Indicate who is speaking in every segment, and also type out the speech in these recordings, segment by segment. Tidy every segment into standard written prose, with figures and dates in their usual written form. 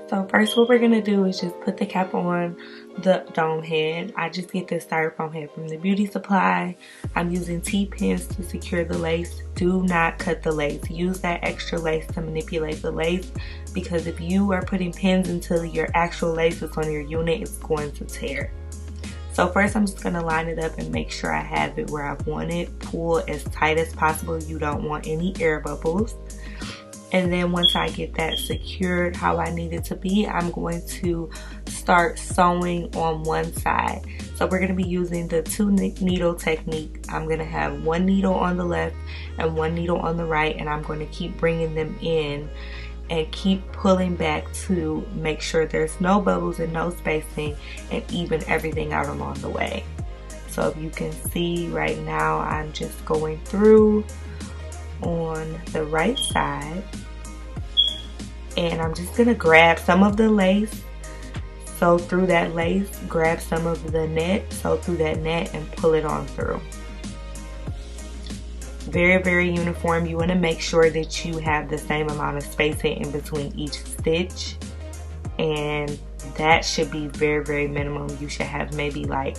Speaker 1: So first what we're going to do is just put the cap on the dome head. I just get this styrofoam head from the beauty supply. I'm using T-pins to secure the lace. Do not cut the lace. Use that extra lace to manipulate the lace, because if you are putting pins until your actual lace is on your unit, it's going to tear. So first I'm just going to line it up and make sure I have it where I want it. Pull as tight as possible. You don't want any air bubbles. And then once I get that secured how I need it to be, I'm going to start sewing on one side. So we're going to be using the 2 needle technique. I'm going to have 1 needle on the left and 1 needle on the right, and I'm going to keep bringing them in and keep pulling back to make sure there's no bubbles and no spacing, and even everything out along the way. So if you can see right now, I'm just going through on the right side, and I'm just gonna grab some of the lace, sew through that lace, grab some of the net, sew through that net, and pull it on through. Very, very uniform. You want to make sure that you have the same amount of spacing in between each stitch, and that should be very, very minimum. You should have maybe like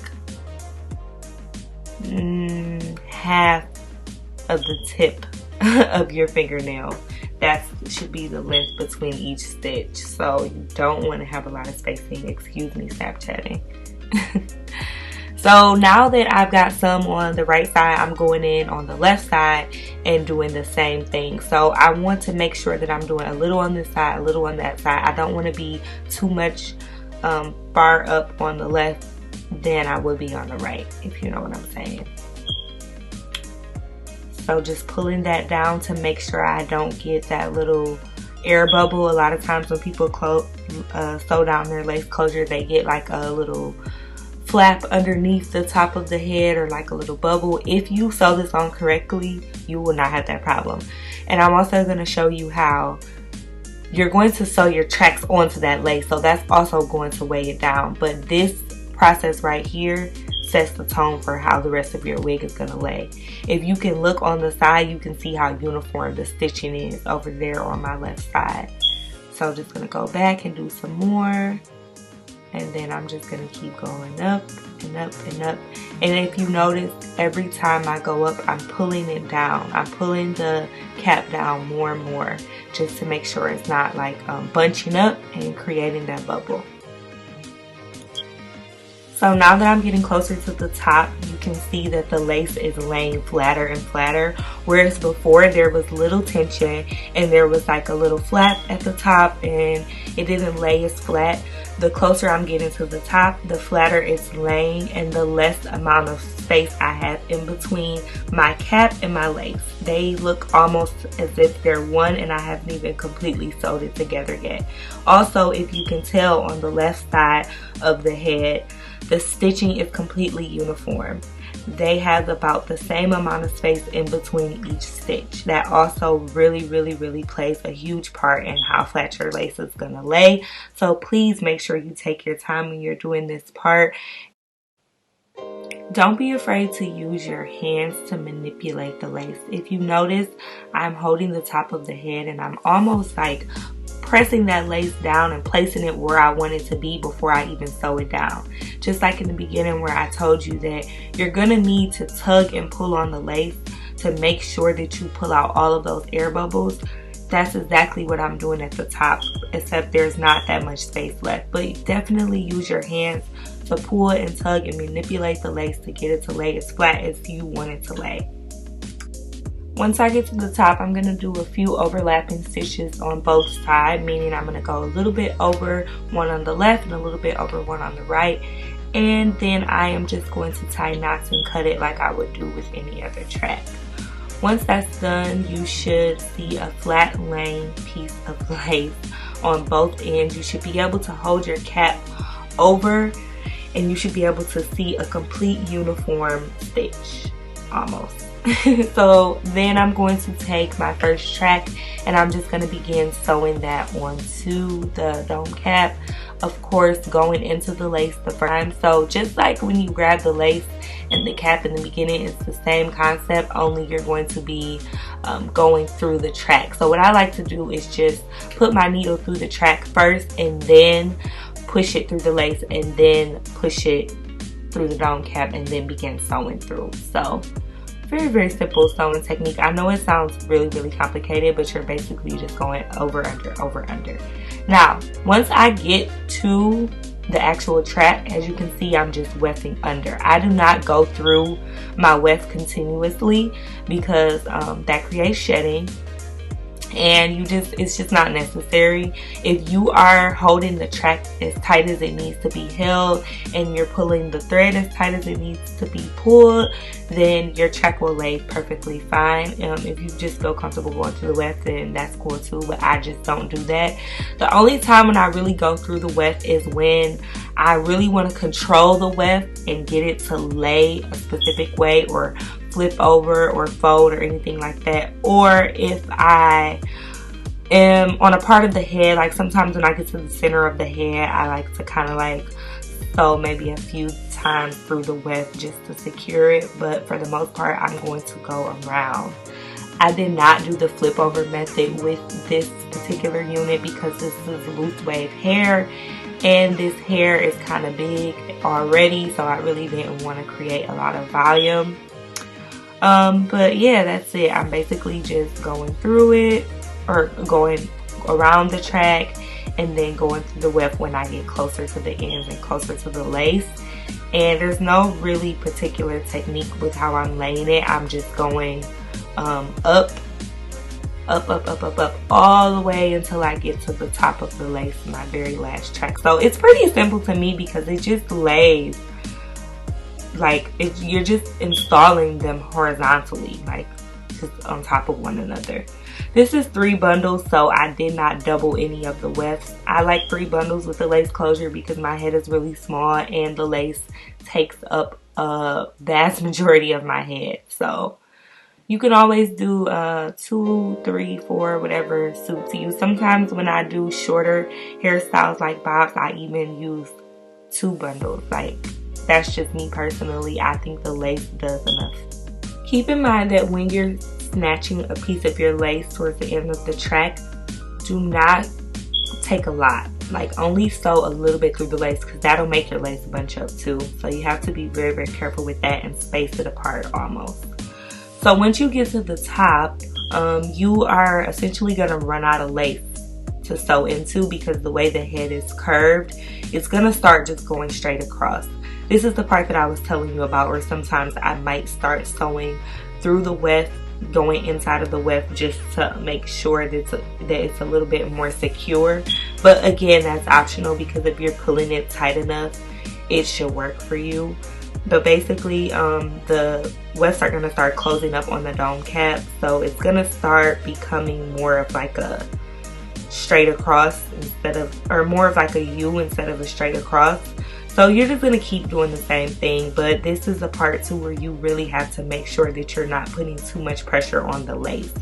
Speaker 1: half of the tip of your fingernail. That should be the length between each stitch. So you don't want to have a lot of spacing. Excuse me, Snapchatting. So now that I've got some on the right side, I'm going in on the left side and doing the same thing. So I want to make sure that I'm doing a little on this side, a little on that side. I don't want to be too much far up on the left than I would be on the right, if you know what I'm saying. So just pulling that down to make sure I don't get that little air bubble. A lot of times when people sew down their lace closure, they get like a little flap underneath the top of the head, or like a little bubble. If you sew this on correctly, you will not have that problem. And I'm also going to show you how you're going to sew your tracks onto that lace, so that's also going to weigh it down. But this process right here sets the tone for how the rest of your wig is going to lay. If you can look on the side, you can see how uniform the stitching is over there on my left side. So I'm just going to go back and do some more, and then I'm just going to keep going up and up and up. And if you notice, every time I go up, I'm pulling it down. I'm pulling the cap down more and more, just to make sure it's not like bunching up and creating that bubble. So now that I'm getting closer to the top, you can see that the lace is laying flatter and flatter, whereas before there was little tension and there was like a little flap at the top and it didn't lay as flat. The closer I'm getting to the top, the flatter it's laying, and the less amount of space I have in between my cap and my lace. They look almost as if they're one, and I haven't even completely sewed it together yet. Also, if you can tell on the left side of the head, the stitching is completely uniform. They have about the same amount of space in between each stitch. That also really plays a huge part in how flat your lace is going to lay. So please make sure you take your time when you're doing this part. Don't be afraid to use your hands to manipulate the lace. If you notice, I'm holding the top of the head and I'm almost like pressing that lace down and placing it where I want it to be before I even sew it down. Just like in the beginning where I told you that you're going to need to tug and pull on the lace to make sure that you pull out all of those air bubbles. That's exactly what I'm doing at the top, except there's not that much space left. But definitely use your hands to pull and tug and manipulate the lace to get it to lay as flat as you want it to lay. Once I get to the top, I'm going to do a few overlapping stitches on both sides, meaning I'm going to go a little bit over one on the left and a little bit over one on the right. And then I am just going to tie knots and cut it like I would do with any other track. Once that's done, you should see a flat laying piece of lace on both ends. You should be able to hold your cap over and you should be able to see a complete uniform stitch, almost. So then I'm going to take my first track and I'm just going to begin sewing that onto the dome cap. of course, going into the lace the first time. So just like when you grab the lace and the cap in the beginning, it's the same concept, only you're going to be going through the track. So what I like to do is just put my needle through the track first and then push it through the lace and then push it through the dome cap and then begin sewing through. So very simple sewing technique. I know it sounds really complicated, but you're basically just going over, under. Now, once I get to the actual track, as you can see, I'm just wefting under. I do not go through my weft continuously because that creates shedding, and it's just not necessary. If you are holding the track as tight as it needs to be held and you're pulling the thread as tight as it needs to be pulled, then your track will lay perfectly fine. If you just feel comfortable going to the weft, then that's cool too, but I just don't do that. The only time when I really go through the weft is when I really want to control the weft and get it to lay a specific way, or flip over or fold or anything like that. Or if I am on a part of the head, like sometimes when I get to the center of the head, I like to kind of like sew maybe a few times through the weft just to secure it, but for the most part I'm going to go around. I did not do the flip over method with this particular unit because this is loose wave hair and this hair is kind of big already, so I really didn't want to create a lot of volume. But yeah, that's it. I'm basically just going through it, or going around the track, and then going through the weft when I get closer to the ends and closer to the lace. And there's no really particular technique with how I'm laying it. I'm just going up all the way until I get to the top of the lace, my very last track. So it's pretty simple to me because it just lays like you're just installing them horizontally, like just on top of one another. This is 3 bundles, so I did not double any of the wefts. I like 3 bundles with the lace closure because my head is really small and the lace takes up a vast majority of my head. So you can always do 2, 3, 4, whatever suits you. Sometimes when I do shorter hairstyles like bobs, I even use 2 bundles. Like, that's just me personally. I think the lace does enough. Keep in mind that when you're snatching a piece of your lace towards the end of the track, do not take a lot. Like, only sew a little bit through the lace because that'll make your lace bunch up too. So you have to be very careful with that and space it apart almost. So once you get to the top, you are essentially going to run out of lace to sew into because the way the head is curved, it's going to start just going straight across. This is the part that I was telling you about, where sometimes I might start sewing through the weft, going inside of the weft just to make sure that it's a little bit more secure. But again, that's optional because if you're pulling it tight enough, it should work for you. But basically, the wefts are going to start closing up on the dome cap, so it's going to start becoming more of like a straight across instead of, or more of like a U instead of a straight across. So you're just going to keep doing the same thing, but this is the part too where you really have to make sure that you're not putting too much pressure on the lace.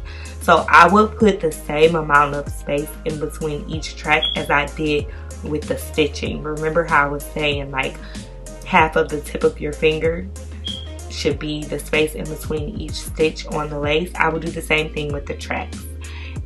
Speaker 1: So I will put the same amount of space in between each track as I did with the stitching. Remember how I was saying like half of the tip of your finger should be the space in between each stitch on the lace? I will do the same thing with the tracks.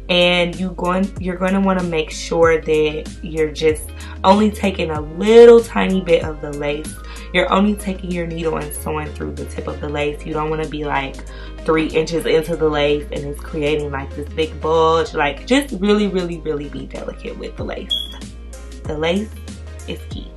Speaker 1: And you're going to want to make sure that you're just only taking a little tiny bit of the lace. You're only taking your needle and sewing through the tip of the lace. You don't want to be like 3 inches into the lace and it's creating like this big bulge. Like, just really be delicate with the lace. The lace is key.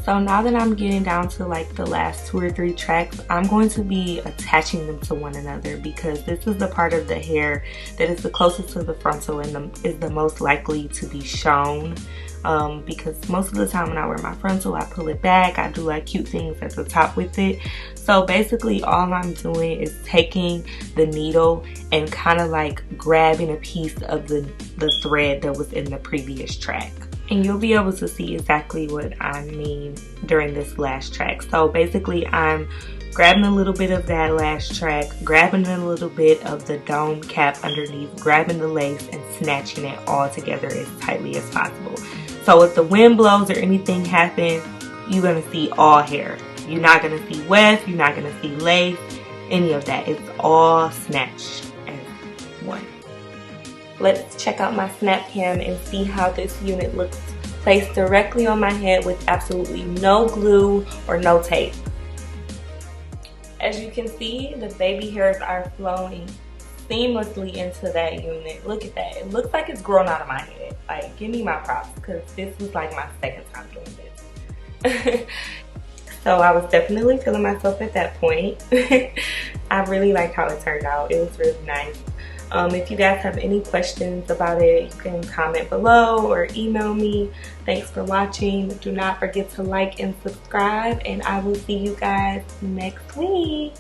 Speaker 1: So now that I'm getting down to like the last 2 or 3 tracks, I'm going to be attaching them to one another because this is the part of the hair that is the closest to the frontal and is the most likely to be shown. Because most of the time when I wear my frontal, I pull it back, I do like cute things at the top with it. So basically all I'm doing is taking the needle and kind of like grabbing a piece of the thread that was in the previous track. And you'll be able to see exactly what I mean during this last track. So basically I'm grabbing a little bit of that lash track, grabbing a little bit of the dome cap underneath, grabbing the lace, and snatching it all together as tightly as possible. So if the wind blows or anything happens, you're going to see all hair. You're not going to see weft, you're not going to see lace, any of that. It's all snatched as one. Let's check out my snap cam and see how this unit looks placed directly on my head with absolutely no glue or no tape. As you can see, the baby hairs are flowing seamlessly into that unit. Look at that. It looks like it's grown out of my head. Like, give me my props, because this was like my second time doing this. So I was definitely feeling myself at that point. I really liked how it turned out. It was really nice. If you guys have any questions about it, you can comment below or email me. Thanks for watching. Do not forget to like and subscribe, and I will see you guys next week.